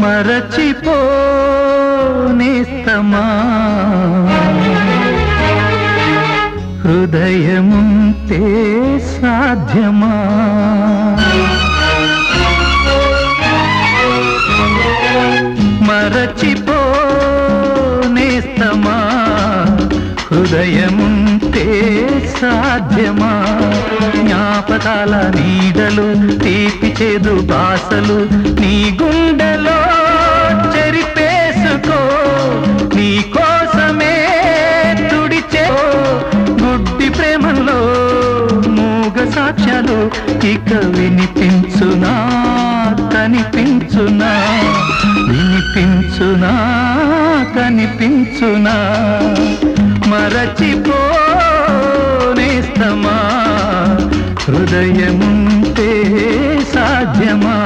మరచిపోనేస్తమా హృదయముంటే సాధ్యమా మరచిపోనేస్తమా హృదయముంటే సాధ్యమా జ్ఞాపకాల నీడలు తీపి చేదు బాసలు నీ గుండెలో చెరిపేసుకో నీ కోసమే తుడిచే గుడ్డి ప్రేమలో మూగ సాక్ష్యాలు ఇక వినిపించునా కనిపించునా వినిపించునా కనిపించునా మరచిపోనేస్తమా హృదయముంటే సాధ్యమా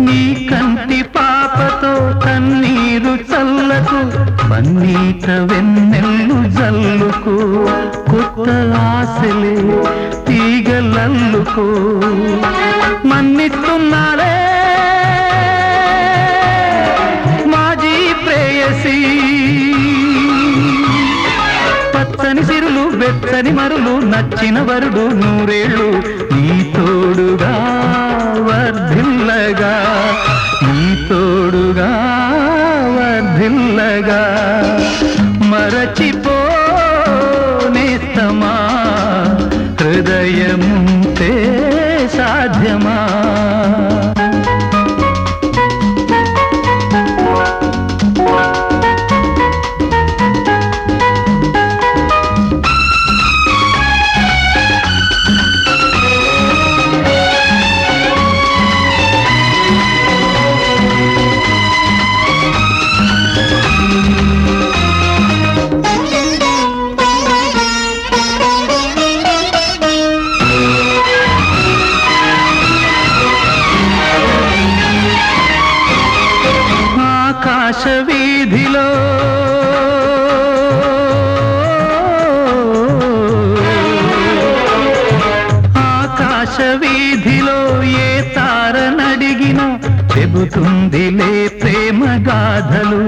నీ కంటి పాపతో కన్నీరు చల్లకు పన్నీట వెన్నెల్లు జల్లుకు కొత్త ఆశలే తీగలల్లుకో మన్నిస్తున్నారే మాజీ ప్రేయసి పచ్చని సిరులు వెచ్చని మరులు నచ్చిన వరుడు నూరేళ్ళు నీ తోడుగా వర్ధిల్లగా నీ తోడుగా వర్ధిల్లగా మరచిపోనేస్తమా హృదయముంటే సాధ్యమా ఆకాశ వీధిలో ఆకాశ వీధిలో ఏ తారనడిగినా చెబుతుందిలే ప్రేమ గాథలు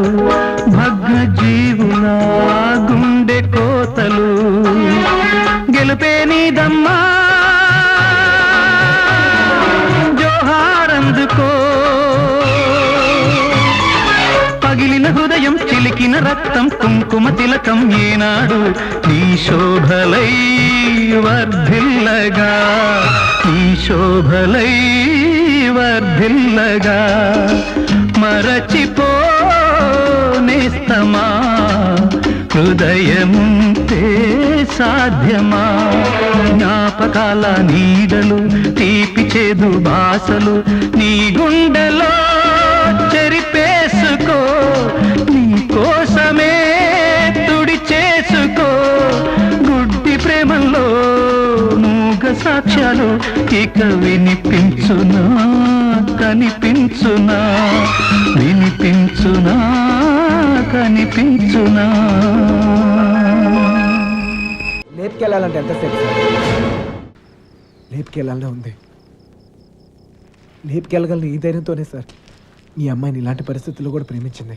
భగ్న జీవుల గుండె కోతలు గెలుపే నీదమ్మా జోహారందుకో పగిలిన హృదయం చిలికిన రక్తం కుంకుమ తిలకం ఏనాడు నీ శోభలై వర్ధిల్లగా నీ శోభలై వర్ధిల్లగా మరచిపోనేస్తమా హృదయముంటే సాధ్యమా జ్ఞాపకాల నీడలు తీపి చేదు బాసలు నీ గుండెలో చెరిపేసుకో నీ కోసమే తుడి చేసుకో గుడ్డి ప్రేమలో మూగ సాక్ష్యాలు ఇక వినిపించునా కనిపించునా వినిపించునా కనిపించునా లేపుకెళ్ళాలంటే ఎంతసేపు సార్? లేపుకెళ్ళాలనే ఉంది. లేపుకెళ్ళగలను ఈ ధైర్యంతోనే సార్ మీ అమ్మాయిని ఇలాంటి పరిస్థితుల్లో కూడా ప్రేమించింది.